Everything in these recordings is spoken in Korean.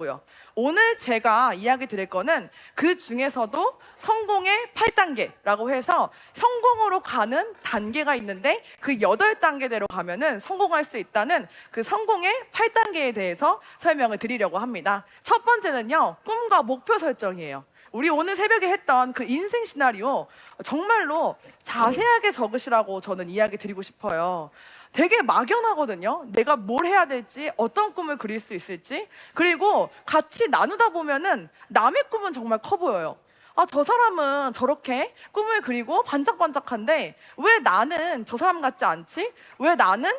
고요. 오늘 제가 이야기 드릴 거는 그 중에서도 성공의 8단계라고 해서 성공으로 가는 단계가 있는데 그 8단계대로 가면은 성공할 수 있다는 그 성공의 8단계에 대해서 설명을 드리려고 합니다. 첫 번째는요, 꿈과 목표 설정이에요. 우리 오늘 새벽에 했던 그 인생 시나리오 정말로 자세하게 적으시라고 저는 이야기 드리고 싶어요. 되게 막연하거든요. 내가 뭘 해야 될지, 어떤 꿈을 그릴 수 있을지. 그리고 같이 나누다 보면은 남의 꿈은 정말 커 보여요. 아, 저 사람은 저렇게 꿈을 그리고 반짝반짝한데 왜 나는 저 사람 같지 않지? 왜 나는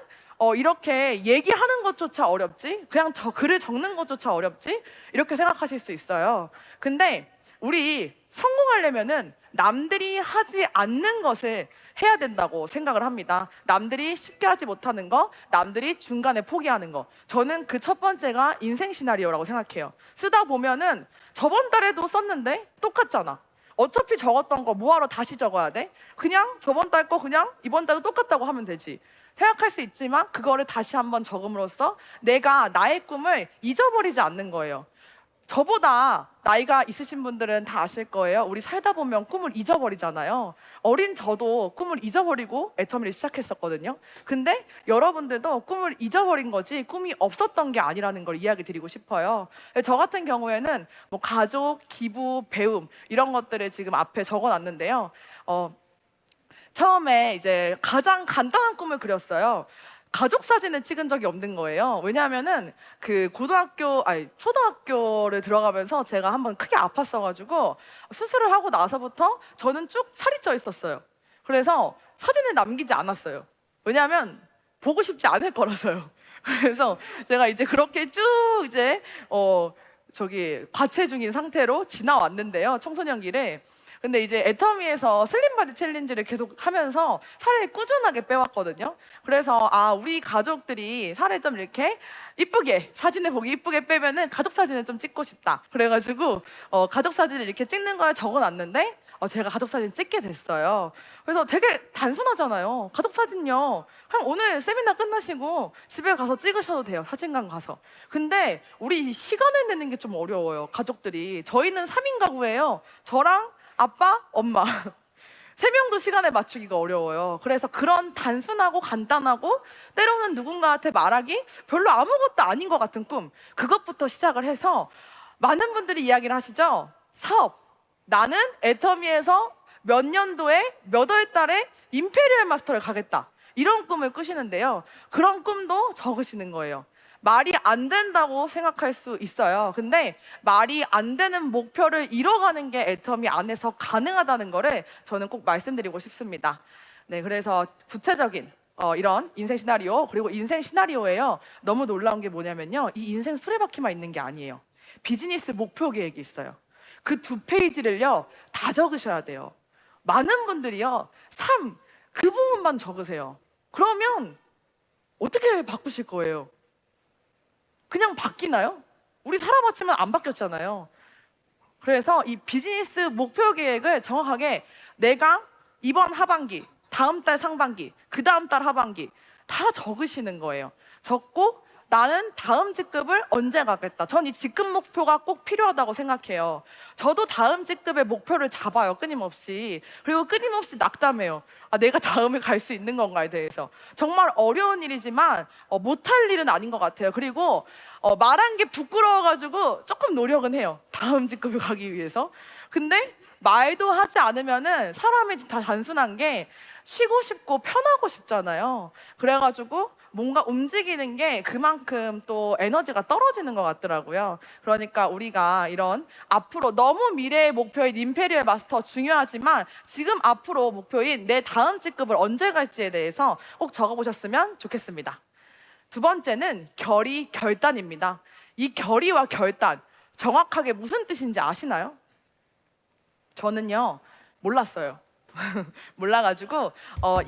이렇게 얘기하는 것조차 어렵지? 그냥 저 글을 적는 것조차 어렵지? 이렇게 생각하실 수 있어요. 근데 우리 성공하려면은 남들이 하지 않는 것을 해야 된다고 생각을 합니다. 남들이 쉽게 하지 못하는 거, 남들이 중간에 포기하는 거. 저는 그 첫 번째가 인생 시나리오라고 생각해요. 쓰다 보면은 저번 달에도 썼는데 똑같잖아. 어차피 적었던 거 뭐하러 다시 적어야 돼? 그냥 저번 달 거 그냥 이번 달도 똑같다고 하면 되지. 생각할 수 있지만 그거를 다시 한번 적음으로써 내가 나의 꿈을 잊어버리지 않는 거예요. 저보다 나이가 있으신 분들은 다 아실 거예요. 우리 살다 보면 꿈을 잊어버리잖아요. 어린 저도 꿈을 잊어버리고 애터미를 시작했었거든요. 근데 여러분들도 꿈을 잊어버린 거지 꿈이 없었던 게 아니라는 걸 이야기 드리고 싶어요. 저 같은 경우에는 뭐 가족, 기부, 배움 이런 것들을 지금 앞에 적어놨는데요. 처음에 이제 가장 간단한 꿈을 그렸어요. 가족 사진을 찍은 적이 없는 거예요. 왜냐하면은 그 초등학교를 들어가면서 제가 한번 크게 아팠어가지고 수술을 하고 나서부터 저는 쭉 살이 쪄 있었어요. 그래서 사진을 남기지 않았어요. 왜냐하면 보고 싶지 않을 거라서요. 그래서 제가 이제 그렇게 쭉 이제 과체중인 상태로 지나왔는데요. 청소년기를. 근데 이제 애터미에서 슬림바디 챌린지를 계속 하면서 살을 꾸준하게 빼왔거든요. 그래서 우리 가족들이 살을 좀 이렇게 이쁘게, 사진을 보기 이쁘게 빼면은 가족 사진을 좀 찍고 싶다. 그래가지고 가족 사진을 이렇게 찍는 걸 적어놨는데 제가 가족 사진 찍게 됐어요. 그래서 되게 단순하잖아요. 가족 사진요, 그냥 오늘 세미나 끝나시고 집에 가서 찍으셔도 돼요. 사진관 가서. 근데 우리 시간을 내는 게 좀 어려워요. 가족들이. 저희는 3인 가구예요. 저랑 아빠, 엄마 3명도 시간에 맞추기가 어려워요. 그래서 그런 단순하고 간단하고 때로는 누군가한테 말하기 별로 아무것도 아닌 것 같은 꿈, 그것부터 시작을 해서 많은 분들이 이야기를 하시죠. 사업, 나는 애터미에서 몇 년도에 몇 월 달에 임페리얼 마스터를 가겠다, 이런 꿈을 꾸시는데요. 그런 꿈도 적으시는 거예요. 말이 안 된다고 생각할 수 있어요. 근데 말이 안 되는 목표를 이뤄가는 게 애터미 안에서 가능하다는 거를 저는 꼭 말씀드리고 싶습니다. 네, 그래서 구체적인 이런 인생 시나리오, 그리고 인생 시나리오에요, 너무 놀라운 게 뭐냐면요, 이 인생 수레바퀴만 있는 게 아니에요. 비즈니스 목표 계획이 있어요. 그 2페이지를요 다 적으셔야 돼요. 많은 분들이요 삶 그 부분만 적으세요. 그러면 어떻게 바꾸실 거예요? 그냥 바뀌나요? 우리 살아봤지만 안 바뀌었잖아요. 그래서 이 비즈니스 목표 계획을 정확하게 내가 이번 하반기, 다음 달 상반기, 그 다음 달 하반기 다 적으시는 거예요. 적고 나는 다음 직급을 언제 가겠다. 전 이 직급 목표가 꼭 필요하다고 생각해요. 저도 다음 직급의 목표를 잡아요, 끊임없이. 그리고 끊임없이 낙담해요. 내가 다음에 갈 수 있는 건가에 대해서. 정말 어려운 일이지만 못할 일은 아닌 것 같아요. 그리고 말한 게 부끄러워가지고 조금 노력은 해요, 다음 직급을 가기 위해서. 근데 말도 하지 않으면은 사람이 다 단순한 게 쉬고 싶고 편하고 싶잖아요. 그래가지고 뭔가 움직이는 게 그만큼 또 에너지가 떨어지는 것 같더라고요. 그러니까 우리가 이런 앞으로, 너무 미래의 목표인 임페리얼 마스터 중요하지만 지금 앞으로 목표인 내 다음 직급을 언제 갈지에 대해서 꼭 적어보셨으면 좋겠습니다. 두 번째는 결단입니다. 이 결의와 결단, 정확하게 무슨 뜻인지 아시나요? 저는요 몰랐어요. 몰라가지고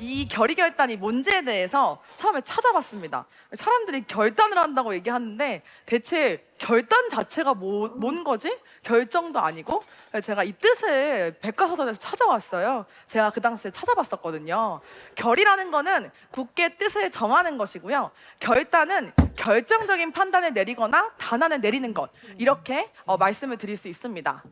이 결의결단이 뭔지에 대해서 처음에 찾아봤습니다. 사람들이 결단을 한다고 얘기하는데 대체 결단 자체가 뭔 거지? 결정도 아니고. 그래서 제가 이 뜻을 백과사전에서 찾아왔어요. 제가 그 당시에 찾아봤었거든요. 결이라는 거는 굳게 뜻을 정하는 것이고요. 결단은 결정적인 판단을 내리거나 단안을 내리는 것, 이렇게 말씀을 드릴 수 있습니다.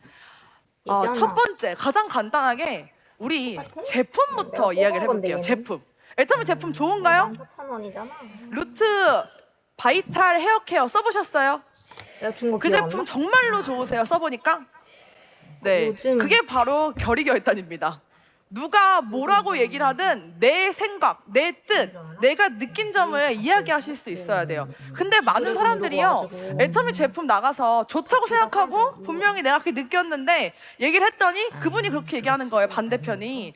첫 번째, 가장 간단하게 우리 제품부터 이야기를 해볼게요. 제품. 애터미 제품 좋은가요? 14,000원이잖아. 루트 바이탈 헤어케어 써보셨어요? 내가 준 거 그 기억 안 제품 나? 정말로 좋으세요? 써보니까? 네, 요즘- 그게 바로 결의결단입니다. 누가 뭐라고 얘기를 하든 내 생각, 내 뜻, 내가 느낀 점을 이야기하실 수 있어야 돼요. 근데 많은 사람들이요, 애터미 제품 나가서 좋다고 생각하고 분명히 내가 그렇게 느꼈는데 얘기를 했더니 그분이 그렇게 얘기하는 거예요. 반대편이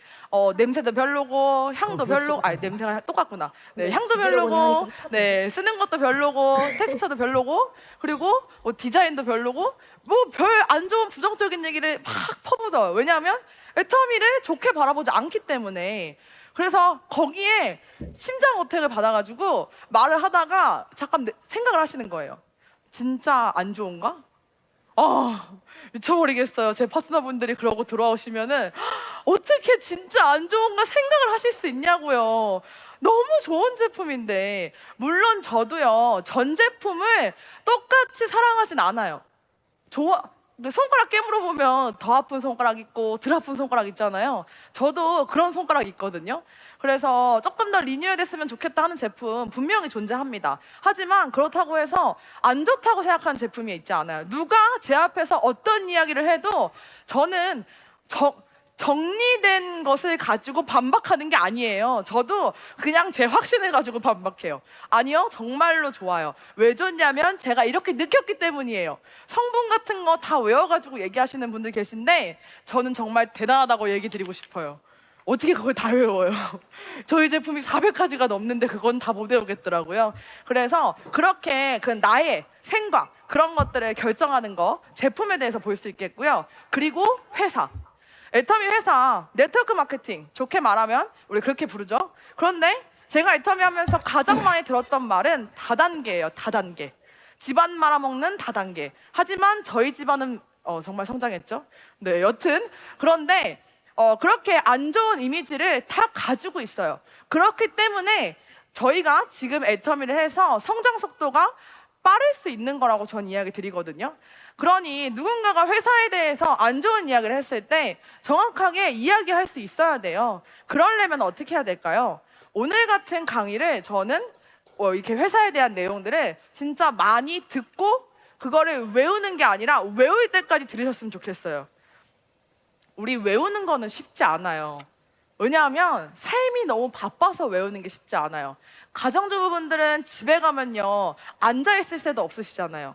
냄새도 별로고 향도 별로고, 아니 냄새가 똑같구나. 네, 향도 별로고, 네, 쓰는 것도 별로고, 텍스처도 별로고, 그리고 디자인도 별로고, 뭐 별 안 좋은 부정적인 얘기를 막 퍼부어요. 왜냐하면 애터미를 좋게 바라보지 않기 때문에. 그래서 거기에 심장 어택을 받아가지고 말을 하다가 잠깐 생각을 하시는 거예요. 진짜 안 좋은가? 미쳐버리겠어요. 제 파트너분들이 그러고 들어오시면은 어떻게 진짜 안 좋은가 생각을 하실 수 있냐고요. 너무 좋은 제품인데. 물론 저도요, 전 제품을 똑같이 사랑하진 않아요. 손가락 깨물어 보면 더 아픈 손가락 있고 덜 아픈 손가락 있잖아요. 저도 그런 손가락 있거든요. 그래서 조금 더 리뉴얼 됐으면 좋겠다 하는 제품 분명히 존재합니다. 하지만 그렇다고 해서 안 좋다고 생각하는 제품이 있지 않아요. 누가 제 앞에서 어떤 이야기를 해도 저는 정리된 것을 가지고 반박하는 게 아니에요. 저도 그냥 제 확신을 가지고 반박해요. 아니요, 정말로 좋아요. 왜 좋냐면 제가 이렇게 느꼈기 때문이에요. 성분 같은 거 다 외워가지고 얘기하시는 분들 계신데 저는 정말 대단하다고 얘기 드리고 싶어요. 어떻게 그걸 다 외워요? 저희 제품이 400가지가 넘는데 그건 다 못 외우겠더라고요. 그래서 그렇게 그 나의 생각, 그런 것들을 결정하는 거, 제품에 대해서 볼 수 있겠고요. 그리고 회사. 애터미 회사, 네트워크 마케팅, 좋게 말하면 우리 그렇게 부르죠. 그런데 제가 애터미 하면서 가장 많이 들었던 말은 다단계예요. 다단계. 집안 말아먹는 다단계. 하지만 저희 집안은 정말 성장했죠. 네, 여튼 그런데 그렇게 안 좋은 이미지를 다 가지고 있어요. 그렇기 때문에 저희가 지금 애터미를 해서 성장 속도가 빠를 수 있는 거라고 전 이야기 드리거든요. 그러니 누군가가 회사에 대해서 안 좋은 이야기를 했을 때 정확하게 이야기할 수 있어야 돼요. 그러려면 어떻게 해야 될까요? 오늘 같은 강의를 저는 이렇게 회사에 대한 내용들을 진짜 많이 듣고 그거를 외우는 게 아니라 외울 때까지 들으셨으면 좋겠어요. 우리 외우는 거는 쉽지 않아요. 왜냐하면 삶이 너무 바빠서 외우는 게 쉽지 않아요. 가정주부분들은 집에 가면요, 앉아있을 새도 없으시잖아요.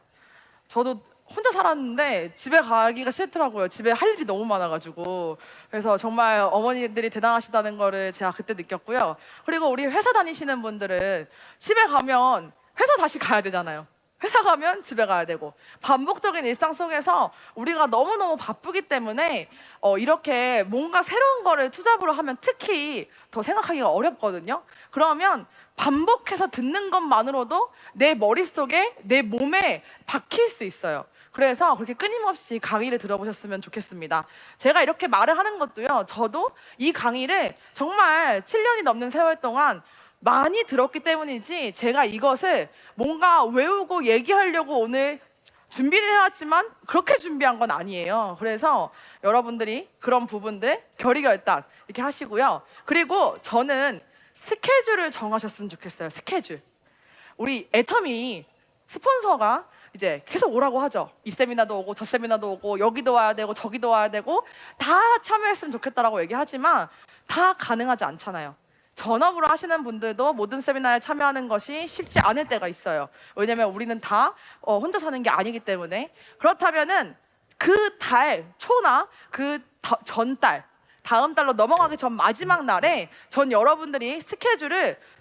저도 혼자 살았는데 집에 가기가 싫더라고요. 집에 할 일이 너무 많아가지고. 그래서 정말 어머니들이 대단하시다는 거를 제가 그때 느꼈고요. 그리고 우리 회사 다니시는 분들은 집에 가면 회사 다시 가야 되잖아요. 회사 가면 집에 가야 되고, 반복적인 일상 속에서 우리가 너무너무 바쁘기 때문에 이렇게 뭔가 새로운 거를 투잡으로 하면 특히 더 생각하기가 어렵거든요. 그러면 반복해서 듣는 것만으로도 내 머릿속에, 내 몸에 박힐 수 있어요. 그래서 그렇게 끊임없이 강의를 들어보셨으면 좋겠습니다. 제가 이렇게 말을 하는 것도요, 저도 이 강의를 정말 7년이 넘는 세월 동안 많이 들었기 때문이지, 제가 이것을 뭔가 외우고 얘기하려고 오늘 준비는 해왔지만 그렇게 준비한 건 아니에요. 그래서 여러분들이 그런 부분들 결의결단 이렇게 하시고요. 그리고 저는 스케줄을 정하셨으면 좋겠어요. 스케줄. 우리 애터미 스폰서가 이제 계속 오라고 하죠. 이 세미나도 오고 저 세미나도 오고 여기도 와야 되고 저기도 와야 되고 다 참여했으면 좋겠다라고 얘기하지만 다 가능하지 않잖아요. 전업으로 하시는 분들도 모든 세미나에 참여하는 것이 쉽지 않을 때가 있어요. 왜냐면 우리는 다 혼자 사는 게 아니기 때문에. 그렇다면은 그 달 초나 그 전달, 다음 달로 넘어가기 전 마지막 날에 전 여러분들이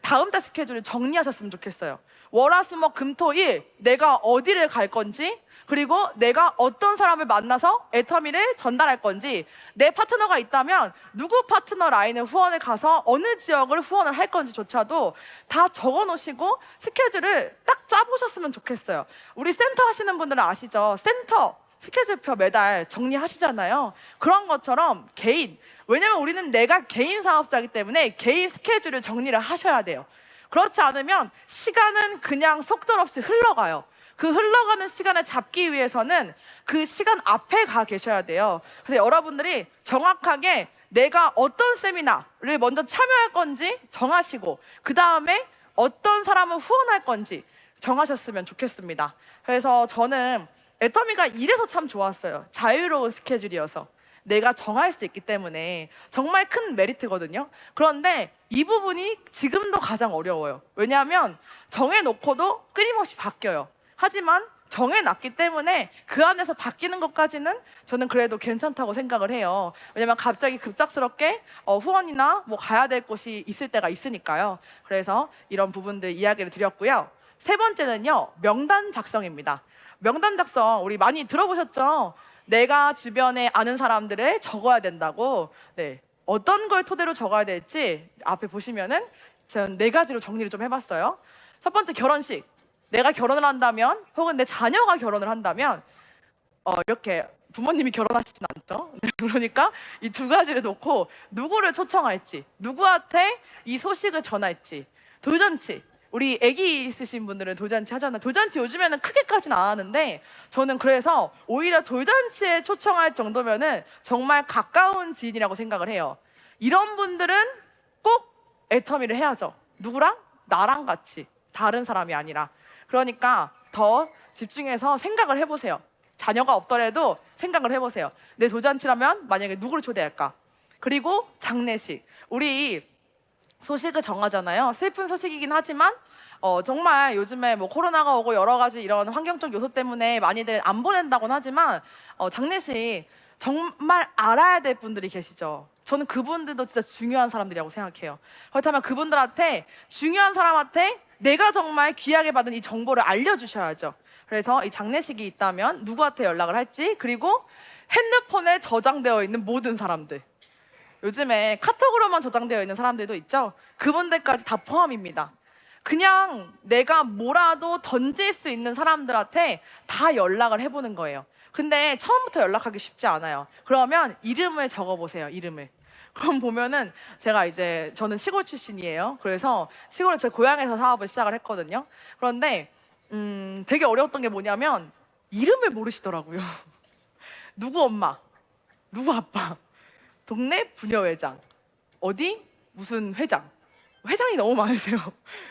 다음 달 스케줄을 정리하셨으면 좋겠어요. 월화수목금토일 내가 어디를 갈 건지, 그리고 내가 어떤 사람을 만나서 애터미를 전달할 건지, 내 파트너가 있다면 누구 파트너 라인의 후원을 가서 어느 지역을 후원을 할 건지조차도 다 적어 놓으시고 스케줄을 딱 짜보셨으면 좋겠어요. 우리 센터 하시는 분들은 아시죠? 센터 스케줄표 매달 정리하시잖아요. 그런 것처럼 개인, 왜냐면 우리는 내가 개인 사업자이기 때문에 개인 스케줄을 정리를 하셔야 돼요. 그렇지 않으면 시간은 그냥 속절없이 흘러가요. 그 흘러가는 시간을 잡기 위해서는 그 시간 앞에 가 계셔야 돼요. 그래서 여러분들이 정확하게 내가 어떤 세미나를 먼저 참여할 건지 정하시고, 그 다음에 어떤 사람을 후원할 건지 정하셨으면 좋겠습니다. 그래서 저는 애터미가 이래서 참 좋았어요. 자유로운 스케줄이어서 내가 정할 수 있기 때문에 정말 큰 메리트거든요. 그런데 이 부분이 지금도 가장 어려워요. 왜냐하면 정해놓고도 끊임없이 바뀌어요. 하지만 정해놨기 때문에 그 안에서 바뀌는 것까지는 저는 그래도 괜찮다고 생각을 해요. 왜냐면 갑자기 급작스럽게 후원이나 뭐 가야 될 곳이 있을 때가 있으니까요. 그래서 이런 부분들 이야기를 드렸고요. 세 번째는요, 명단 작성입니다. 명단 작성 우리 많이 들어보셨죠? 내가 주변에 아는 사람들을 적어야 된다고. 네, 어떤 걸 토대로 적어야 될지 앞에 보시면은 전 네 가지로 정리를 좀 해봤어요. 첫 번째, 결혼식. 내가 결혼을 한다면, 혹은 내 자녀가 결혼을 한다면 이렇게 부모님이 결혼하시진 않죠. 그러니까 이 두 가지를 놓고 누구를 초청할지, 누구한테 이 소식을 전할지. 돌잔치, 우리 아기 있으신 분들은 돌잔치 하잖아요. 돌잔치 요즘에는 크게까지는 안 하는데, 저는 그래서 오히려 돌잔치에 초청할 정도면은 정말 가까운 지인이라고 생각을 해요. 이런 분들은 꼭 애터미를 해야죠. 누구랑? 나랑 같이, 다른 사람이 아니라. 그러니까 더 집중해서 생각을 해보세요. 자녀가 없더라도 생각을 해보세요. 내 돌잔치라면 만약에 누구를 초대할까? 그리고 장례식, 우리 소식을 정하잖아요. 슬픈 소식이긴 하지만 정말 요즘에 뭐 코로나가 오고 여러 가지 이런 환경적 요소 때문에 많이들 안 보낸다고는 하지만 장례식 정말 알아야 될 분들이 계시죠. 저는 그분들도 진짜 중요한 사람들이라고 생각해요. 그렇다면 그분들한테, 중요한 사람한테 내가 정말 귀하게 받은 이 정보를 알려주셔야죠. 그래서 이 장례식이 있다면 누구한테 연락을 할지, 그리고 핸드폰에 저장되어 있는 모든 사람들, 요즘에 카톡으로만 저장되어 있는 사람들도 있죠. 그분들까지 다 포함입니다. 그냥 내가 뭐라도 던질 수 있는 사람들한테 다 연락을 해보는 거예요. 근데 처음부터 연락하기 쉽지 않아요. 그러면 이름을 적어보세요. 이름을. 그럼 보면은 저는 시골 출신이에요. 그래서 시골에 제 고향에서 사업을 시작을 했거든요. 그런데 되게 어려웠던 게 뭐냐면 이름을 모르시더라고요. 누구 엄마, 누구 아빠, 동네 부녀회장, 어디 무슨 회장, 회장이 너무 많으세요.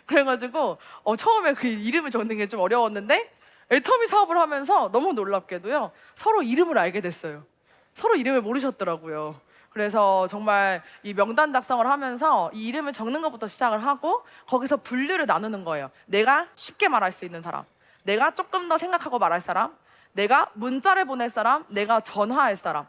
그래가지고 처음에 그 이름을 적는 게 좀 어려웠는데, 애터미 사업을 하면서 너무 놀랍게도요, 서로 이름을 알게 됐어요. 서로 이름을 모르셨더라고요. 그래서 정말 이 명단 작성을 하면서 이 이름을 적는 것부터 시작을 하고, 거기서 분류를 나누는 거예요. 내가 쉽게 말할 수 있는 사람, 내가 조금 더 생각하고 말할 사람, 내가 문자를 보낼 사람, 내가 전화할 사람.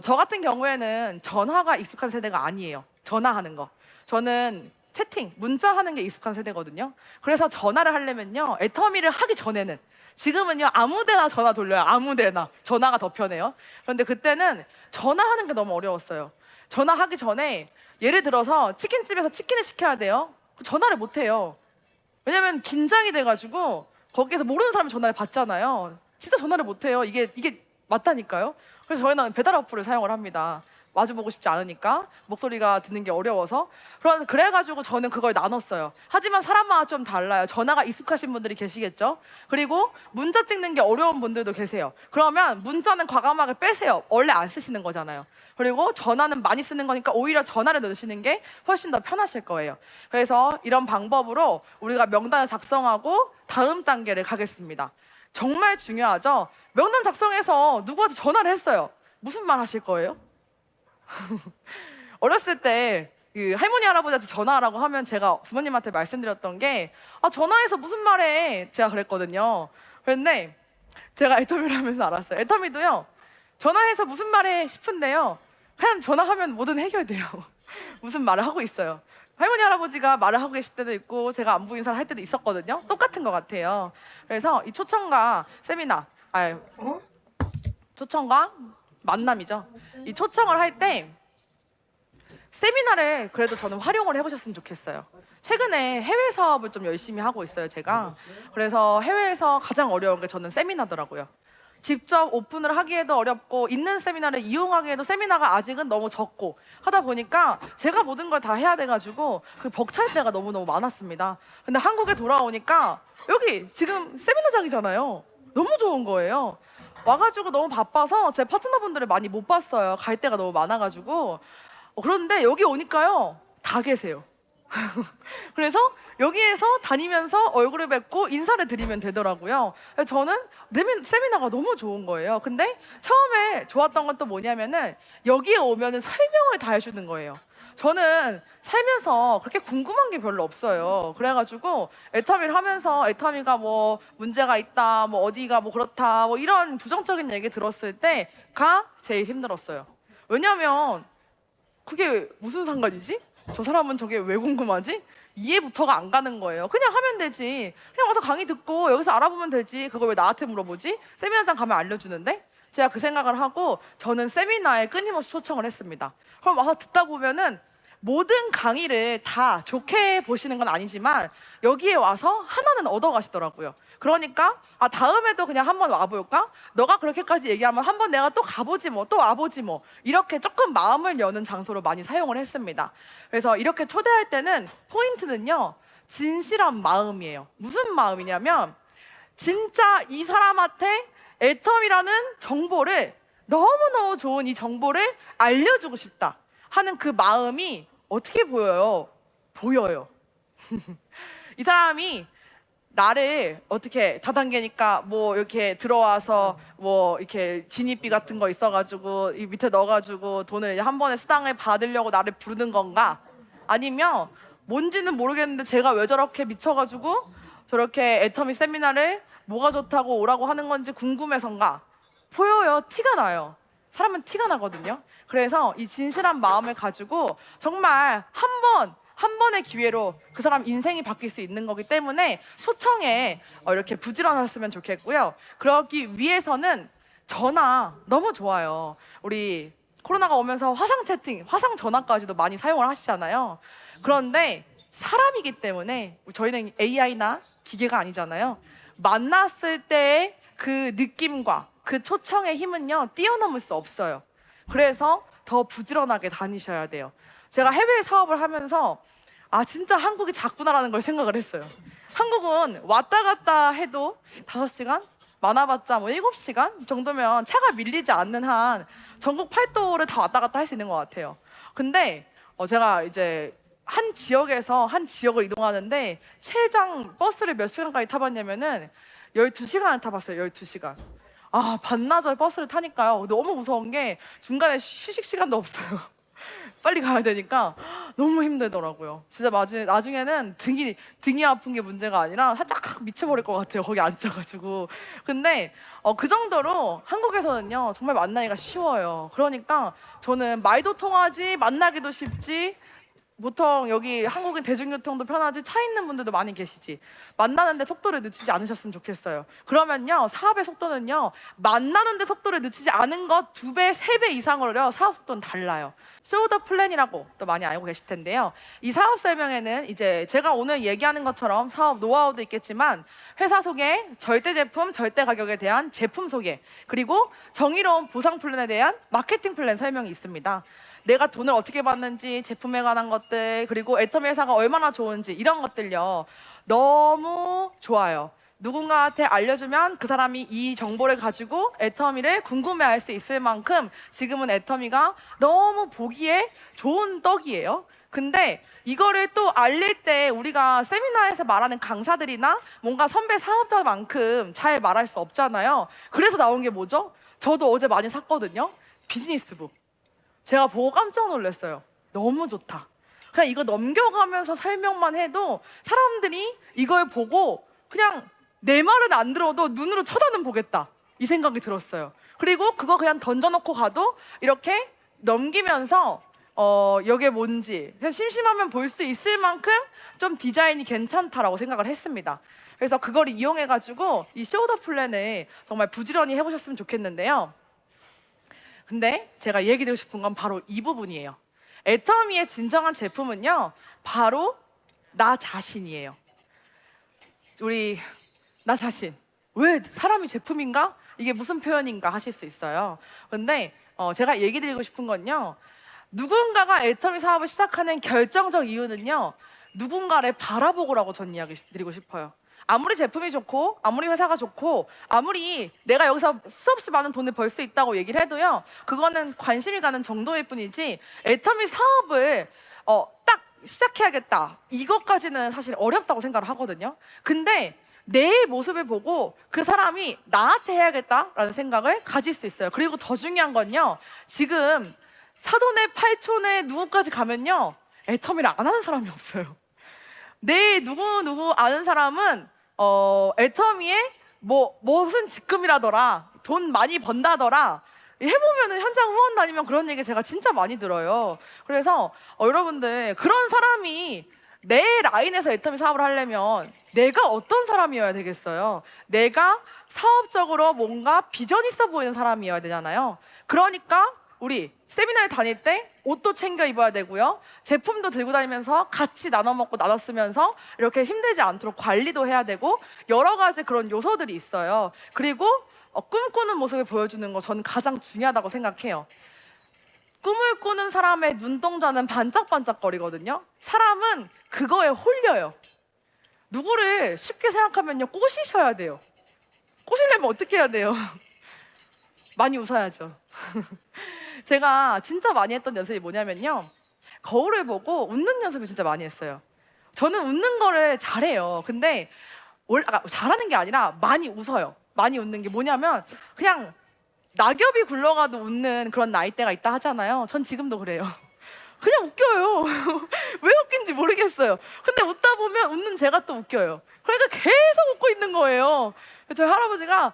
저 같은 경우에는 전화가 익숙한 세대가 아니에요. 전화하는 거. 저는 채팅, 문자하는 게 익숙한 세대거든요. 그래서 전화를 하려면요, 애터미를 하기 전에는, 지금은요 아무데나 전화 돌려요. 아무데나. 전화가 더 편해요. 그런데 그때는 전화하는 게 너무 어려웠어요. 전화하기 전에 예를 들어서 치킨집에서 치킨을 시켜야 돼요. 전화를 못 해요. 왜냐면 긴장이 돼가지고 거기에서 모르는 사람이 전화를 받잖아요. 진짜 전화를 못 해요. 이게 맞다니까요. 그래서 저희는 배달 어플을 사용을 합니다. 마주보고 싶지 않으니까, 목소리가 듣는 게 어려워서. 그래가지고 저는 그걸 나눴어요. 하지만 사람마다 좀 달라요. 전화가 익숙하신 분들이 계시겠죠. 그리고 문자 찍는 게 어려운 분들도 계세요. 그러면 문자는 과감하게 빼세요. 원래 안 쓰시는 거잖아요. 그리고 전화는 많이 쓰는 거니까 오히려 전화를 넣으시는 게 훨씬 더 편하실 거예요. 그래서 이런 방법으로 우리가 명단을 작성하고 다음 단계를 가겠습니다. 정말 중요하죠. 명단 작성해서 누구한테 전화를 했어요. 무슨 말 하실 거예요? 어렸을 때 그 할머니 할아버지한테 전화하라고 하면 제가 부모님한테 말씀드렸던 게, 전화해서 무슨 말해, 제가 그랬거든요. 그런데 제가 애터미를 하면서 알았어요. 애터미도요, 전화해서 무슨 말해 싶은데요, 그냥 전화하면 뭐든 해결돼요. 무슨 말을 하고 있어요. 할머니 할아버지가 말을 하고 계실 때도 있고 제가 안부 인사를 할 때도 있었거든요. 똑같은 것 같아요. 그래서 이 초청과 세미나, 아, 초청과 만남이죠. 이 초청을 할 때 세미나를 그래도 저는 활용을 해보셨으면 좋겠어요. 최근에 해외 사업을 좀 열심히 하고 있어요, 제가. 그래서 해외에서 가장 어려운 게 저는 세미나더라고요. 직접 오픈을 하기에도 어렵고 있는 세미나를 이용하기에도 세미나가 아직은 너무 적고 하다 보니까 제가 모든 걸 다 해야 돼가지고 그 벅찰 때가 너무너무 많았습니다. 근데 한국에 돌아오니까 여기 지금 세미나장이잖아요. 너무 좋은 거예요. 와가지고 너무 바빠서 제 파트너분들을 많이 못 봤어요. 갈 데가 너무 많아가지고. 그런데 여기 오니까요, 다 계세요. 그래서 여기에서 다니면서 얼굴을 뵙고 인사를 드리면 되더라고요. 저는 세미나가 너무 좋은 거예요. 근데 처음에 좋았던 건 또 뭐냐면은 여기에 오면은 설명을 다 해주는 거예요. 저는 살면서 그렇게 궁금한 게 별로 없어요. 그래가지고 애터미를 하면서 애터미가 뭐 문제가 있다, 뭐 어디가 뭐 그렇다, 뭐 이런 부정적인 얘기 들었을 때가 제일 힘들었어요. 왜냐면 그게 무슨 상관이지? 저 사람은 저게 왜 궁금하지? 이해부터가 안 가는 거예요. 그냥 하면 되지. 그냥 와서 강의 듣고 여기서 알아보면 되지. 그걸 왜 나한테 물어보지? 세미나장 가면 알려주는데? 제가 그 생각을 하고 저는 세미나에 끊임없이 초청을 했습니다. 그럼 와서 듣다 보면은 모든 강의를 다 좋게 보시는 건 아니지만 여기에 와서 하나는 얻어가시더라고요. 그러니까 다음에도 그냥 한번 와볼까? 너가 그렇게까지 얘기하면 한번 내가 또 가보지 뭐, 또 와보지 뭐, 이렇게 조금 마음을 여는 장소로 많이 사용을 했습니다. 그래서 이렇게 초대할 때는 포인트는요, 진실한 마음이에요. 무슨 마음이냐면 진짜 이 사람한테 애텀이라는 정보를, 너무너무 좋은 이 정보를 알려주고 싶다 하는 그 마음이 어떻게 보여요? 보여요. 이 사람이 나를 어떻게 다단계니까 뭐 이렇게 들어와서 뭐 이렇게 진입비 같은 거 있어가지고 이 밑에 넣어가지고 돈을 한 번에 수당을 받으려고 나를 부르는 건가? 아니면 뭔지는 모르겠는데 제가 왜 저렇게 미쳐가지고 저렇게 애터미 세미나를 뭐가 좋다고 오라고 하는 건지 궁금해서인가? 보여요. 티가 나요. 사람은 티가 나거든요. 그래서 이 진실한 마음을 가지고 정말 한 번의 기회로 그 사람 인생이 바뀔 수 있는 거기 때문에 초청에 이렇게 부지런했으면 좋겠고요. 그러기 위해서는 전화 너무 좋아요. 우리 코로나가 오면서 화상 채팅, 화상 전화까지도 많이 사용을 하시잖아요. 그런데 사람이기 때문에 저희는 AI나 기계가 아니잖아요. 만났을 때의 그 느낌과 그 초청의 힘은요, 뛰어넘을 수 없어요. 그래서 더 부지런하게 다니셔야 돼요. 제가 해외 사업을 하면서 진짜 한국이 작구나라는 걸 생각을 했어요. 한국은 왔다 갔다 해도 5시간? 많아봤자 뭐 7시간 정도면 차가 밀리지 않는 한 전국 팔도를 다 왔다 갔다 할 수 있는 것 같아요. 근데 제가 이제 한 지역에서 한 지역을 이동하는데 최장 버스를 몇 시간까지 타봤냐면은 12시간을 타봤어요. 12시간. 반나절 버스를 타니까요, 너무 무서운 게 중간에 휴식 시간도 없어요. 빨리 가야 되니까 너무 힘들더라고요. 진짜 나중에는 등이 아픈 게 문제가 아니라 살짝 미쳐버릴 것 같아요. 거기 앉아가지고. 근데 그 정도로 한국에서는요, 정말 만나기가 쉬워요. 그러니까 저는 말도 통하지, 만나기도 쉽지, 보통 여기 한국인 대중교통도 편하지, 차 있는 분들도 많이 계시지, 만나는데 속도를 늦추지 않으셨으면 좋겠어요. 그러면요, 사업의 속도는요, 만나는데 속도를 늦추지 않은 것 2배, 3배 이상으로요, 사업 속도는 달라요. 쇼더 플랜이라고 또 많이 알고 계실 텐데요. 이 사업 설명에는 이제 제가 오늘 얘기하는 것처럼 사업 노하우도 있겠지만 회사 소개, 절대 제품, 절대 가격에 대한 제품 소개, 그리고 정의로운 보상 플랜에 대한 마케팅 플랜 설명이 있습니다. 내가 돈을 어떻게 받는지, 제품에 관한 것들, 그리고 애터미 회사가 얼마나 좋은지, 이런 것들요, 너무 좋아요. 누군가한테 알려주면 그 사람이 이 정보를 가지고 애터미를 궁금해할 수 있을 만큼 지금은 애터미가 너무 보기에 좋은 떡이에요. 근데 이거를 또 알릴 때 우리가 세미나에서 말하는 강사들이나 뭔가 선배 사업자만큼 잘 말할 수 없잖아요. 그래서 나온 게 뭐죠? 저도 어제 많이 샀거든요. 비즈니스북. 제가 보고 깜짝 놀랐어요. 너무 좋다. 그냥 이거 넘겨가면서 설명만 해도 사람들이 이걸 보고 그냥 내 말은 안 들어도 눈으로 쳐다는 보겠다, 이 생각이 들었어요. 그리고 그거 그냥 던져놓고 가도 이렇게 넘기면서 이게 뭔지 그냥 심심하면 볼 수 있을 만큼 좀 디자인이 괜찮다라고 생각을 했습니다. 그래서 그걸 이용해가지고 이 숄더 플랜을 정말 부지런히 해보셨으면 좋겠는데요. 근데 제가 얘기 드리고 싶은 건 바로 이 부분이에요. 애터미의 진정한 제품은요, 바로 나 자신이에요. 나 자신. 왜 사람이 제품인가? 이게 무슨 표현인가 하실 수 있어요. 근데 제가 얘기 드리고 싶은 건요, 누군가가 애터미 사업을 시작하는 결정적 이유는요, 누군가를 바라보고라고 전 이야기 드리고 싶어요. 아무리 제품이 좋고, 아무리 회사가 좋고, 아무리 내가 여기서 수없이 많은 돈을 벌 수 있다고 얘기를 해도요, 그거는 관심이 가는 정도일 뿐이지, 애터미 사업을 딱 시작해야겠다, 이것까지는 사실 어렵다고 생각을 하거든요. 근데 내 모습을 보고 그 사람이 나한테 해야겠다라는 생각을 가질 수 있어요. 그리고 더 중요한 건요, 지금 사돈의 팔촌에 누구까지 가면요, 애터미를 안 하는 사람이 없어요. 내 누구 아는 사람은 애터미에 무슨 직급이라더라, 돈 많이 번다더라, 해보면은 현장 후원 다니면 그런 얘기 제가 진짜 많이 들어요. 그래서 여러분들, 그런 사람이 내 라인에서 애터미 사업을 하려면 내가 어떤 사람이어야 되겠어요? 내가 사업적으로 뭔가 비전 있어 보이는 사람이어야 되잖아요. 그러니까 우리 세미나를 다닐 때 옷도 챙겨 입어야 되고요, 제품도 들고 다니면서 같이 나눠 먹고 나눠 쓰면서 이렇게 힘들지 않도록 관리도 해야 되고, 여러 가지 그런 요소들이 있어요. 그리고 꿈꾸는 모습을 보여주는 거 저는 가장 중요하다고 생각해요. 꿈을 꾸는 사람의 눈동자는 반짝반짝거리거든요. 사람은 그거에 홀려요. 누구를 쉽게 생각하면요, 꼬시셔야 돼요. 꼬시려면 어떻게 해야 돼요? 많이 웃어야죠. 제가 진짜 많이 했던 연습이 뭐냐면요, 거울을 보고 웃는 연습을 진짜 많이 했어요. 저는 웃는 거를 잘해요. 근데 잘하는 게 아니라 많이 웃어요. 많이 웃는 게 뭐냐면, 그냥 낙엽이 굴러가도 웃는 그런 나이대가 있다 하잖아요. 전 지금도 그래요. 그냥 웃겨요. 왜 웃긴지 모르겠어요. 근데 웃다 보면 웃는 제가 또 웃겨요. 그러니까 계속 웃고 있는 거예요. 저희 할아버지가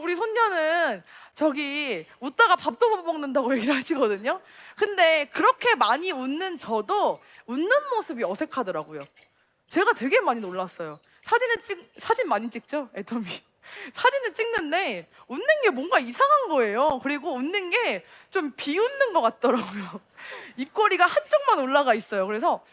우리 손녀는 저기 웃다가 밥도 못 먹는다고 얘기를 하시거든요. 근데 그렇게 많이 웃는 저도 웃는 모습이 어색하더라고요. 제가 되게 많이 놀랐어요. 사진 많이 찍죠, 애터미. 사진을 찍는데 웃는 게 뭔가 이상한 거예요. 그리고 웃는 게 좀 비웃는 것 같더라고요. 입꼬리가 한쪽만 올라가 있어요. 그래서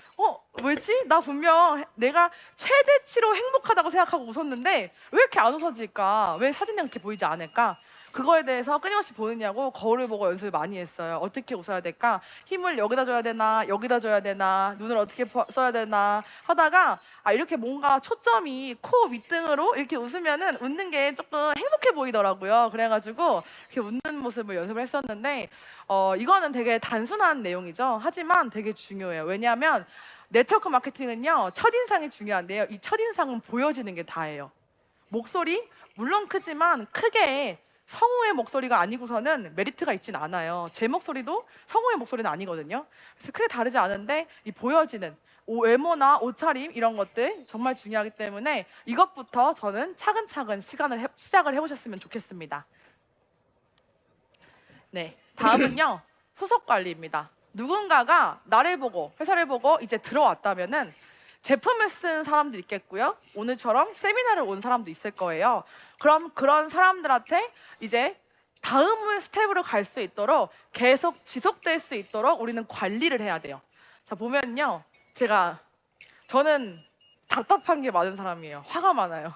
왜지? 나 분명 내가 최대치로 행복하다고 생각하고 웃었는데 왜 이렇게 안 웃어질까? 왜 사진이 이렇게 보이지 않을까? 그거에 대해서 끊임없이 보느냐고 거울을 보고 연습을 많이 했어요. 어떻게 웃어야 될까? 힘을 여기다 줘야 되나, 여기다 줘야 되나, 눈을 어떻게 써야 되나 하다가 이렇게 뭔가 초점이 코 밑등으로 이렇게 웃으면은 웃는 게 조금 행복해 보이더라고요. 그래가지고 이렇게 웃는 모습을 연습을 했었는데 이거는 되게 단순한 내용이죠. 하지만 되게 중요해요. 왜냐하면 네트워크 마케팅은요, 첫인상이 중요한데요, 이 첫인상은 보여지는 게 다예요. 목소리 물론 크지만 크게 성우의 목소리가 아니고서는 메리트가 있진 않아요. 제 목소리도 성우의 목소리는 아니거든요. 그래서 크게 다르지 않은데 이 보여지는 외모나 옷차림 이런 것들 정말 중요하기 때문에 이것부터 저는 차근차근 시작을 해보셨으면 좋겠습니다. 네, 다음은요, 후속 관리입니다. 누군가가 나를 보고 회사를 보고 이제 들어왔다면은 제품을 쓴 사람도 있겠고요, 오늘처럼 세미나를 온 사람도 있을 거예요. 그럼 그런 사람들한테 이제 다음 스텝으로 갈 수 있도록, 계속 지속될 수 있도록 우리는 관리를 해야 돼요. 자, 보면요, 저는 답답한 게 많은 사람이에요. 화가 많아요.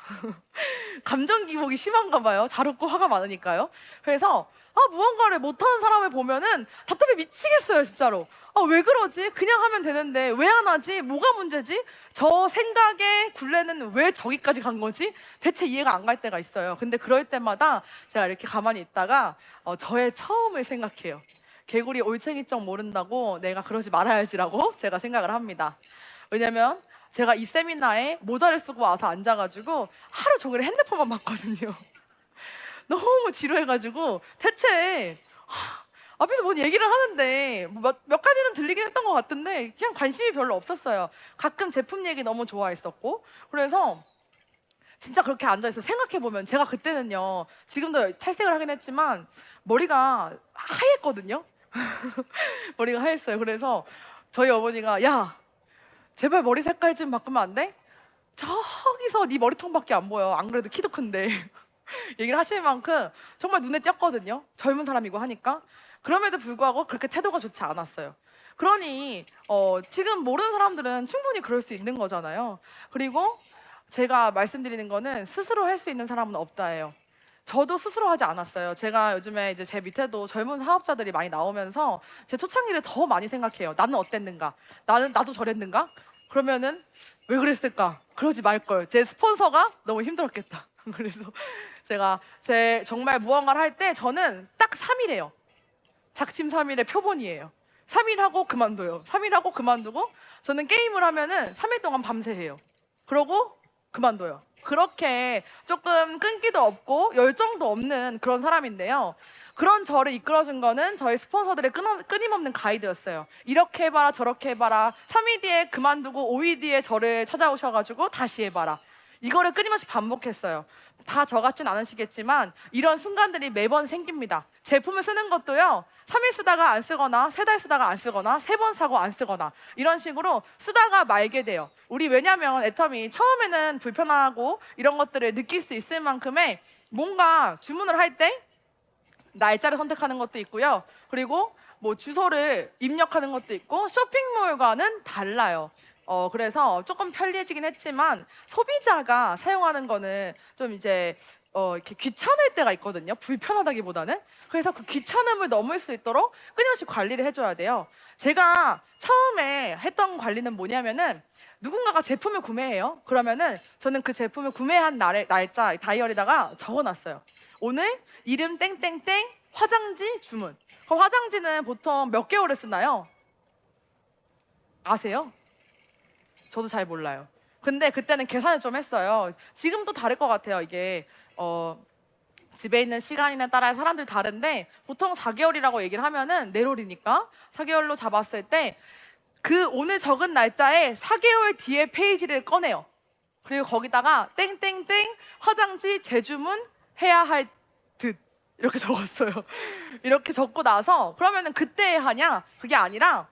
감정 기복이 심한가 봐요. 잘 웃고 화가 많으니까요. 그래서 무언가를 못하는 사람을 보면은 답답해 미치겠어요, 진짜로. 왜 그러지? 그냥 하면 되는데 왜 안 하지? 뭐가 문제지? 저 생각의 굴레는 왜 저기까지 간 거지? 대체 이해가 안 갈 때가 있어요. 근데 그럴 때마다 제가 이렇게 가만히 있다가 저의 처음을 생각해요. 개구리 올챙이적 모른다고 내가 그러지 말아야지라고 제가 생각을 합니다. 왜냐면 제가 이 세미나에 모자를 쓰고 와서 앉아가지고 하루 종일 핸드폰만 봤거든요. 너무 지루해가지고 대체 앞에서 뭔 얘기를 하는데 몇 가지는 들리긴 했던 것 같은데 그냥 관심이 별로 없었어요. 가끔 제품 얘기 너무 좋아했었고. 그래서 진짜 그렇게 앉아있어 생각해보면, 제가 그때는요, 지금도 탈색을 하긴 했지만 머리가 하얘거든요. 머리가 하였어요. 그래서 저희 어머니가, 야, 제발 머리 색깔 좀 바꾸면 안 돼? 저기서 네 머리통밖에 안 보여. 안 그래도 키도 큰데. 얘기를 하실 만큼 정말 눈에 띄었거든요. 젊은 사람이고 하니까. 그럼에도 불구하고 그렇게 태도가 좋지 않았어요. 그러니 지금 모르는 사람들은 충분히 그럴 수 있는 거잖아요. 그리고 제가 말씀드리는 거는 스스로 할 수 있는 사람은 없다예요. 저도 스스로 하지 않았어요. 제가 요즘에 이제 제 밑에도 젊은 사업자들이 많이 나오면서 제 초창기를 더 많이 생각해요. 나는 어땠는가? 나도 저랬는가? 그러면은 왜 그랬을까? 그러지 말걸. 제 스폰서가 너무 힘들었겠다. 그래서 제가 정말 무언가를 할 때 저는 딱 3일이에요. 작심삼일의 표본이에요. 3일 하고 그만둬요. 3일 하고 그만두고 저는 게임을 하면은 3일 동안 밤새 해요. 그러고 그만둬요. 그렇게 조금 끈기도 없고 열정도 없는 그런 사람인데요. 그런 저를 이끌어준 거는 저희 스폰서들의 끊임없는 가이드였어요. 이렇게 해봐라 저렇게 해봐라. 3일 뒤에 그만두고 5일 뒤에 저를 찾아오셔가지고 다시 해봐라. 이거를 끊임없이 반복했어요. 다 저 같진 않으시겠지만 이런 순간들이 매번 생깁니다. 제품을 쓰는 것도요, 3일 쓰다가 안 쓰거나 3달 쓰다가 안 쓰거나 3번 사고 안 쓰거나 이런 식으로 쓰다가 말게 돼요. 우리 왜냐면 애텀이 처음에는 불편하고 이런 것들을 느낄 수 있을 만큼의 뭔가 주문을 할 때 날짜를 선택하는 것도 있고요. 그리고 뭐 주소를 입력하는 것도 있고 쇼핑몰과는 달라요. 그래서 조금 편리해지긴 했지만 소비자가 사용하는 거는 좀 이제 이렇게 귀찮을 때가 있거든요. 불편하다기보다는. 그래서 그 귀찮음을 넘을 수 있도록 끊임없이 관리를 해줘야 돼요. 제가 처음에 했던 관리는 뭐냐면은 누군가가 제품을 구매해요. 그러면은 저는 그 제품을 구매한 날짜 다이어리에다가 적어놨어요. 오늘 이름 땡땡땡 화장지 주문. 그럼 화장지는 보통 몇 개월을 쓰나요? 아세요? 저도 잘 몰라요. 근데 그때는 계산을 좀 했어요. 지금도 다를 것 같아요. 이게 집에 있는 시간이나 따라 사람들 다른데 보통 4개월이라고 얘기를 하면은 내롤이니까 4개월로 잡았을 때 그 오늘 적은 날짜에 4개월 뒤에 페이지를 꺼내요. 그리고 거기다가 땡땡땡 화장지 재주문 해야 할 듯 이렇게 적었어요. 이렇게 적고 나서 그러면은 그때 하냐? 그게 아니라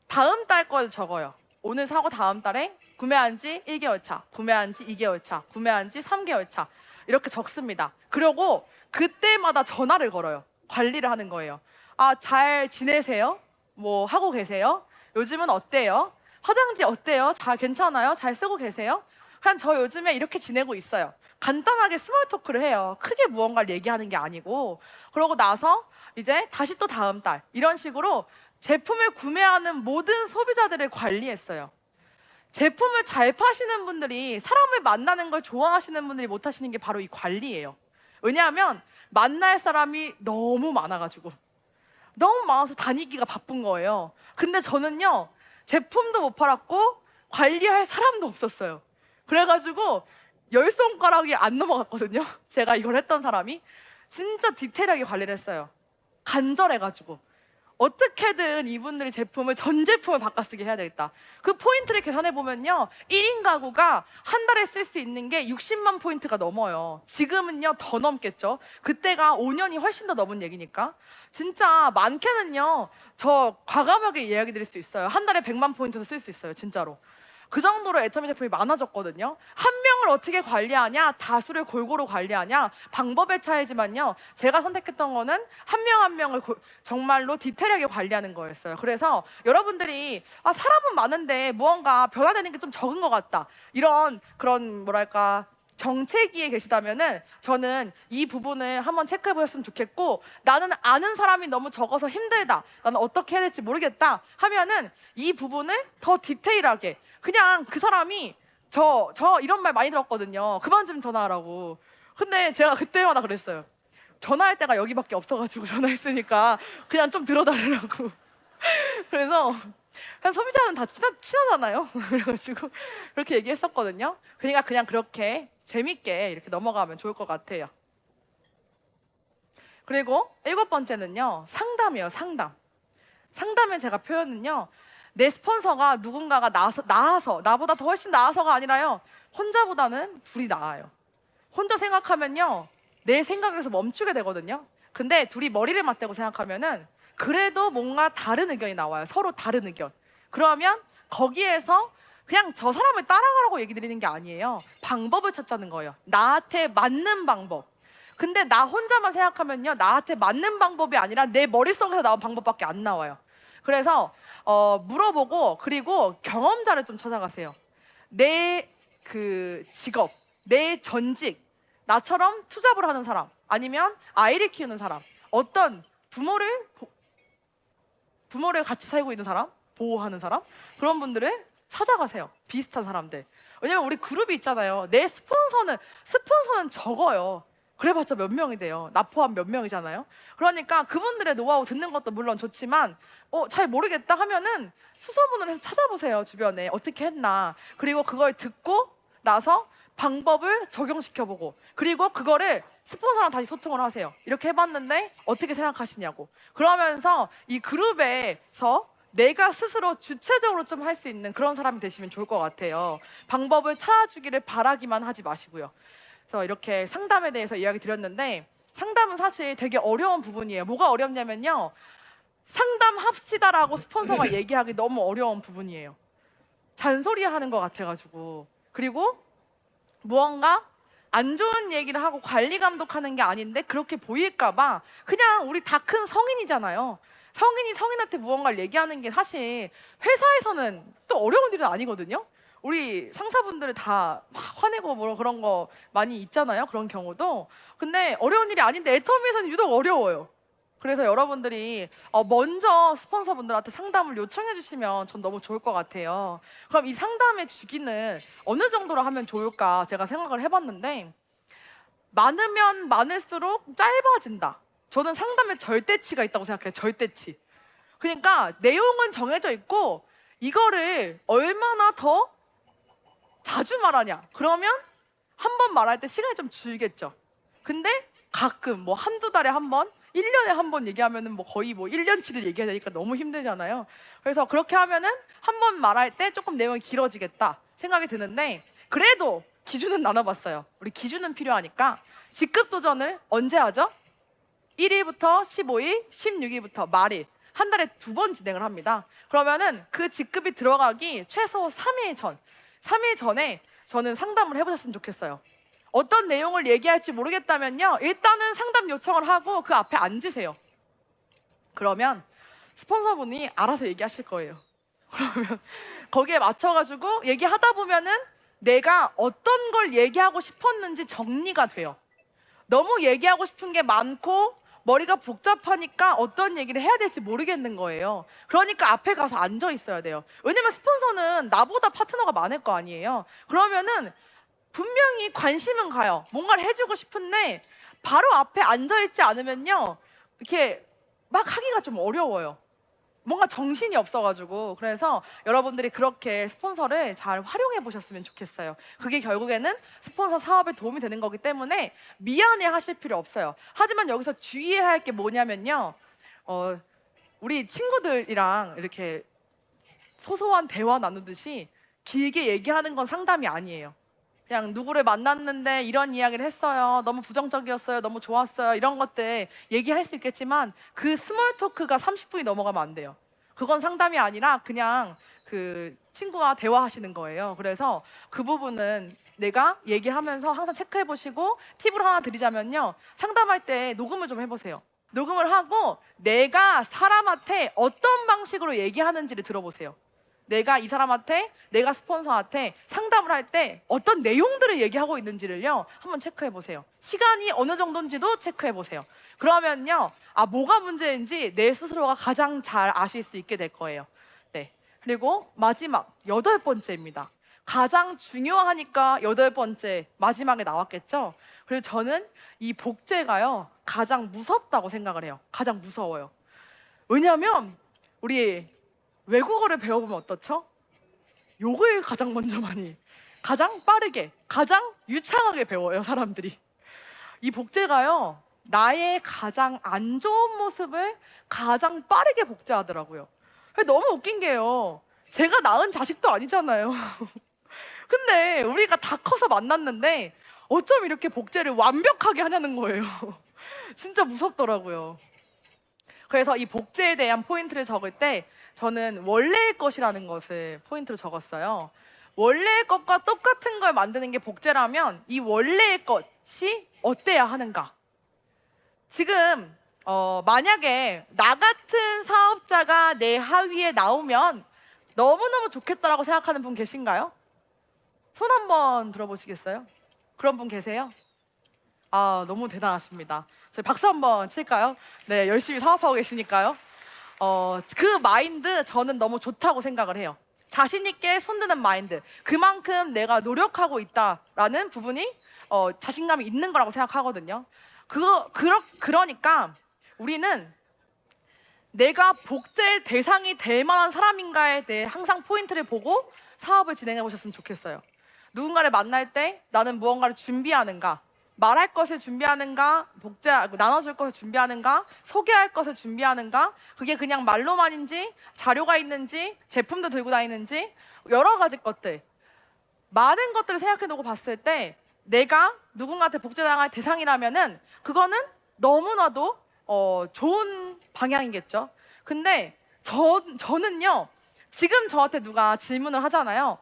다음 달 걸 적어요. 오늘 사고 다음 달에 구매한 지 1개월 차, 구매한 지 2개월 차, 구매한 지 3개월 차 이렇게 적습니다. 그리고 그때마다 전화를 걸어요. 관리를 하는 거예요. 아, 잘 지내세요? 뭐 하고 계세요? 요즘은 어때요? 화장지 어때요? 잘 괜찮아요? 잘 쓰고 계세요? 그냥 저 요즘에 이렇게 지내고 있어요. 간단하게 스몰 토크를 해요. 크게 무언가를 얘기하는 게 아니고. 그러고 나서 이제 다시 또 다음 달 이런 식으로 제품을 구매하는 모든 소비자들을 관리했어요. 제품을 잘 파시는 분들이 사람을 만나는 걸 좋아하시는 분들이 못 하시는 게 바로 이 관리예요. 왜냐하면 만날 사람이 너무 많아가지고 너무 많아서 다니기가 바쁜 거예요. 근데 저는요, 제품도 못 팔았고 관리할 사람도 없었어요. 그래가지고 10손가락이 안 넘어갔거든요. 제가 이걸 했던 사람이 진짜 디테일하게 관리를 했어요. 간절해가지고 어떻게든 이분들이 전 제품을 바꿔쓰게 해야 되겠다. 그 포인트를 계산해 보면요, 1인 가구가 한 달에 쓸 수 있는 게 60만 포인트가 넘어요. 지금은요 더 넘겠죠. 그때가 5년이 훨씬 더 넘은 얘기니까. 진짜 많게는요 저 과감하게 이야기 드릴 수 있어요. 한 달에 100만 포인트도 쓸 수 있어요. 진짜로. 그 정도로 애터미 제품이 많아졌거든요. 한 명을 어떻게 관리하냐, 다수를 골고루 관리하냐, 방법의 차이지만요, 제가 선택했던 거는 한 명 한 명을 정말로 디테일하게 관리하는 거였어요. 그래서 여러분들이 사람은 많은데 무언가 변화되는 게 좀 적은 것 같다, 이런 그런 뭐랄까 정체기에 계시다면은 저는 이 부분을 한번 체크해 보셨으면 좋겠고, 나는 아는 사람이 너무 적어서 힘들다, 나는 어떻게 해야 될지 모르겠다 하면은 이 부분을 더 디테일하게, 그냥 그 사람이 저 이런 말 많이 들었거든요. 그만 좀 전화하라고. 근데 제가 그때마다 그랬어요. 전화할 때가 여기밖에 없어가지고 전화했으니까 그냥 좀 들어달라고. 그래서 그냥 소비자는 다 친하잖아요. 그래가지고 그렇게 얘기했었거든요. 그러니까 그냥 그렇게 재밌게 이렇게 넘어가면 좋을 것 같아요. 그리고 7번째는요, 상담이에요. 상담의 제가 표현은요, 내 스폰서가 누군가가 나아서 나보다 더 훨씬 나아서가 아니라요, 혼자보다는 둘이 나아요. 혼자 생각하면요 내 생각에서 멈추게 되거든요. 근데 둘이 머리를 맞대고 생각하면은 그래도 뭔가 다른 의견이 나와요. 서로 다른 의견. 그러면 거기에서 그냥 저 사람을 따라가라고 얘기 드리는 게 아니에요. 방법을 찾자는 거예요. 나한테 맞는 방법. 근데 나 혼자만 생각하면요, 나한테 맞는 방법이 아니라 내 머릿속에서 나온 방법밖에 안 나와요. 그래서 물어보고, 그리고 경험자를 좀 찾아가세요. 내 그 직업, 내 전직, 나처럼 투잡을 하는 사람, 아니면 아이를 키우는 사람, 어떤 부모를 같이 살고 있는 사람, 보호하는 사람, 그런 분들을 찾아가세요. 비슷한 사람들. 왜냐면 우리 그룹이 있잖아요. 내 스폰서는 적어요. 그래봤자 몇 명이 돼요. 나 포함 몇 명이잖아요. 그러니까 그분들의 노하우 듣는 것도 물론 좋지만 잘 모르겠다 하면은 수소문을 해서 찾아보세요. 주변에 어떻게 했나. 그리고 그걸 듣고 나서 방법을 적용시켜보고, 그리고 그거를 스폰서랑 다시 소통을 하세요. 이렇게 해봤는데 어떻게 생각하시냐고. 그러면서 이 그룹에서 내가 스스로 주체적으로 좀 할 수 있는 그런 사람이 되시면 좋을 것 같아요. 방법을 찾아주기를 바라기만 하지 마시고요. 그래서 이렇게 상담에 대해서 이야기 드렸는데, 상담은 사실 되게 어려운 부분이에요. 뭐가 어렵냐면요, 상담합시다라고 스폰서가 얘기하기 너무 어려운 부분이에요. 잔소리 하는 것 같아가지고. 그리고 무언가 안 좋은 얘기를 하고 관리 감독하는 게 아닌데 그렇게 보일까봐, 그냥 우리 다 큰 성인이잖아요. 성인이 성인한테 무언가를 얘기하는 게 사실 회사에서는 또 어려운 일은 아니거든요. 우리 상사분들이 다 화내고 뭐 그런 거 많이 있잖아요. 그런 경우도. 근데 어려운 일이 아닌데 애터미에서는 유독 어려워요. 그래서 여러분들이 먼저 스폰서분들한테 상담을 요청해 주시면 전 너무 좋을 것 같아요. 그럼 이 상담의 주기는 어느 정도로 하면 좋을까 제가 생각을 해봤는데, 많으면 많을수록 짧아진다. 저는 상담에 절대치가 있다고 생각해요. 절대치. 그러니까 내용은 정해져 있고 이거를 얼마나 더 자주 말하냐, 그러면 한 번 말할 때 시간이 좀 줄겠죠. 근데 가끔 뭐 한두 달에 한 번, 1년에 한 번 얘기하면은 뭐 거의 뭐 1년치를 얘기해야 되니까 너무 힘들잖아요. 그래서 그렇게 하면은 한 번 말할 때 조금 내용이 길어지겠다 생각이 드는데, 그래도 기준은 나눠봤어요. 우리 기준은 필요하니까. 직급 도전을 언제 하죠? 1일부터 15일, 16일부터 말일, 한 달에 2번 진행을 합니다. 그러면은 그 직급이 들어가기 최소 3일 전, 3일 전에 저는 상담을 해보셨으면 좋겠어요. 어떤 내용을 얘기할지 모르겠다면요, 일단은 상담 요청을 하고 그 앞에 앉으세요. 그러면 스폰서분이 알아서 얘기하실 거예요. 그러면 거기에 맞춰가지고 얘기하다 보면은 내가 어떤 걸 얘기하고 싶었는지 정리가 돼요. 너무 얘기하고 싶은 게 많고 머리가 복잡하니까 어떤 얘기를 해야 될지 모르겠는 거예요. 그러니까 앞에 가서 앉아 있어야 돼요. 왜냐면 스폰서는 나보다 파트너가 많을 거 아니에요. 그러면은 분명히 관심은 가요. 뭔가를 해주고 싶은데 바로 앞에 앉아있지 않으면요, 이렇게 막 하기가 좀 어려워요. 뭔가 정신이 없어가지고. 그래서 여러분들이 그렇게 스폰서를 잘 활용해 보셨으면 좋겠어요. 그게 결국에는 스폰서 사업에 도움이 되는 거기 때문에 미안해 하실 필요 없어요. 하지만 여기서 주의해야 할 게 뭐냐면요, 우리 친구들이랑 이렇게 소소한 대화 나누듯이 길게 얘기하는 건 상담이 아니에요. 그냥 누구를 만났는데 이런 이야기를 했어요, 너무 부정적이었어요, 너무 좋았어요, 이런 것들 얘기할 수 있겠지만 그 스몰 토크가 30분이 넘어가면 안 돼요. 그건 상담이 아니라 그냥 그 친구와 대화하시는 거예요. 그래서 그 부분은 내가 얘기하면서 항상 체크해 보시고, 팁을 하나 드리자면요, 상담할 때 녹음을 좀 해보세요. 녹음을 하고 내가 사람한테 어떤 방식으로 얘기하는지를 들어보세요. 내가 이 사람한테, 내가 스폰서한테 상담을 할 때 어떤 내용들을 얘기하고 있는지를요, 한번 체크해 보세요. 시간이 어느 정도인지도 체크해 보세요. 그러면요, 뭐가 문제인지 내 스스로가 가장 잘 아실 수 있게 될 거예요. 네. 그리고 마지막 8번째입니다. 가장 중요하니까 8번째 마지막에 나왔겠죠. 그리고 저는 이 복제가요, 가장 무섭다고 생각을 해요. 가장 무서워요. 왜냐하면 우리 외국어를 배워보면 어떻죠? 욕을 가장 먼저 가장 빠르게, 가장 유창하게 배워요, 사람들이. 이 복제가요, 나의 가장 안 좋은 모습을 가장 빠르게 복제하더라고요. 너무 웃긴 게요, 제가 낳은 자식도 아니잖아요. 근데 우리가 다 커서 만났는데 어쩜 이렇게 복제를 완벽하게 하냐는 거예요. 진짜 무섭더라고요. 그래서 이 복제에 대한 포인트를 적을 때 저는 원래의 것이라는 것을 포인트로 적었어요. 원래의 것과 똑같은 걸 만드는 게 복제라면 이 원래의 것이 어때야 하는가? 지금 만약에 나 같은 사업자가 내 하위에 나오면 너무너무 좋겠다라고 생각하는 분 계신가요? 손 한번 들어보시겠어요? 그런 분 계세요? 아, 너무 대단하십니다. 저희 박수 한번 칠까요? 네, 열심히 사업하고 계시니까요. 그 마인드 저는 너무 좋다고 생각을 해요. 자신 있게 손드는 마인드. 그만큼 내가 노력하고 있다라는 부분이 자신감이 있는 거라고 생각하거든요. 그러니까 우리는 내가 복제 대상이 될 만한 사람인가에 대해 항상 포인트를 보고 사업을 진행해 보셨으면 좋겠어요. 누군가를 만날 때 나는 무언가를 준비하는가, 말할 것을 준비하는가, 나눠줄 것을 준비하는가, 소개할 것을 준비하는가, 그게 그냥 말로만인지, 자료가 있는지, 제품도 들고 다니는지, 여러 가지 것들, 많은 것들을 생각해놓고 봤을 때 내가 누군가한테 복제당할 대상이라면은 그거는 너무나도 좋은 방향이겠죠. 근데 저는요, 지금 저한테 누가 질문을 하잖아요.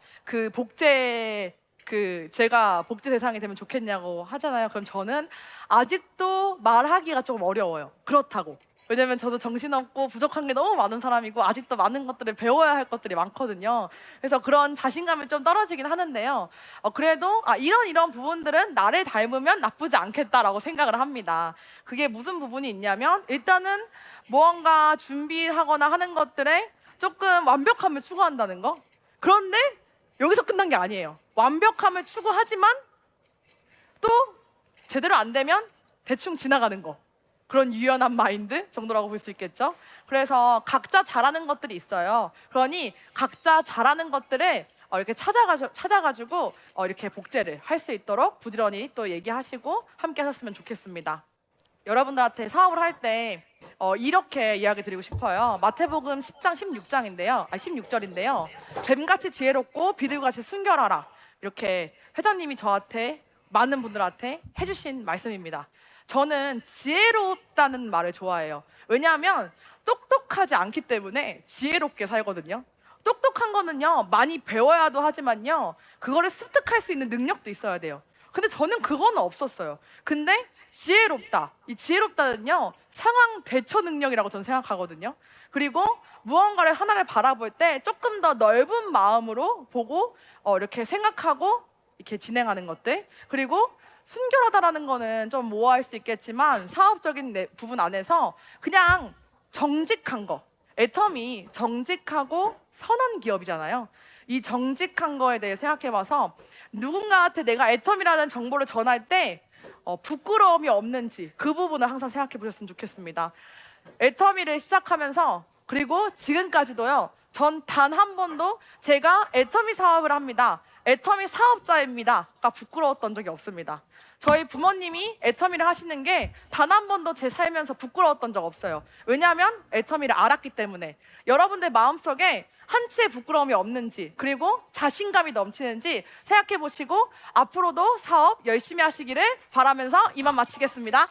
제가 복제 대상이 되면 좋겠냐고 하잖아요. 그럼 저는 아직도 말하기가 조금 어려워요. 그렇다고. 왜냐면 저도 정신없고 부족한 게 너무 많은 사람이고 아직도 많은 것들을 배워야 할 것들이 많거든요. 그래서 그런 자신감이 좀 떨어지긴 하는데요. 그래도 이런 부분들은 나를 닮으면 나쁘지 않겠다라고 생각을 합니다. 그게 무슨 부분이 있냐면 일단은 무언가 준비하거나 하는 것들에 조금 완벽함을 추구한다는 거. 그런데 여기서 끝난 게 아니에요. 완벽함을 추구하지만 또 제대로 안 되면 대충 지나가는 거. 그런 유연한 마인드 정도라고 볼 수 있겠죠. 그래서 각자 잘하는 것들이 있어요. 그러니 각자 잘하는 것들을 이렇게 찾아가지고 이렇게 복제를 할 수 있도록 부지런히 또 얘기하시고 함께 하셨으면 좋겠습니다. 여러분들한테 사업을 할 때 이렇게 이야기 드리고 싶어요. 마태복음 10장 16절인데요. 뱀같이 지혜롭고 비둘기같이 순결하라. 이렇게 회장님이 저한테 많은 분들한테 해주신 말씀입니다. 저는 지혜롭다는 말을 좋아해요. 왜냐하면 똑똑하지 않기 때문에 지혜롭게 살거든요. 똑똑한 거는요, 많이 배워야도 하지만요, 그거를 습득할 수 있는 능력도 있어야 돼요. 근데 저는 그거는 없었어요. 근데 지혜롭다. 이 지혜롭다는요, 상황 대처 능력이라고 저는 생각하거든요. 그리고 무언가를 하나를 바라볼 때 조금 더 넓은 마음으로 보고 이렇게 생각하고 이렇게 진행하는 것들. 그리고 순결하다라는 거는 좀 모호할 수 있겠지만 사업적인 부분 안에서 그냥 정직한 거. 애텀이 정직하고 선한 기업이잖아요. 이 정직한 거에 대해 생각해봐서 누군가한테 내가 애텀이라는 정보를 전할 때 부끄러움이 없는지 그 부분을 항상 생각해 보셨으면 좋겠습니다. 애터미를 시작하면서 그리고 지금까지도요, 전 단 한 번도 제가 애터미 사업을 합니다, 애터미 사업자입니다가 부끄러웠던 적이 없습니다. 저희 부모님이 애터미를 하시는 게 단 한 번도 제 살면서 부끄러웠던 적 없어요. 왜냐하면 애터미를 알았기 때문에. 여러분들 마음속에 한치의 부끄러움이 없는지, 그리고 자신감이 넘치는지 생각해 보시고 앞으로도 사업 열심히 하시기를 바라면서 이만 마치겠습니다.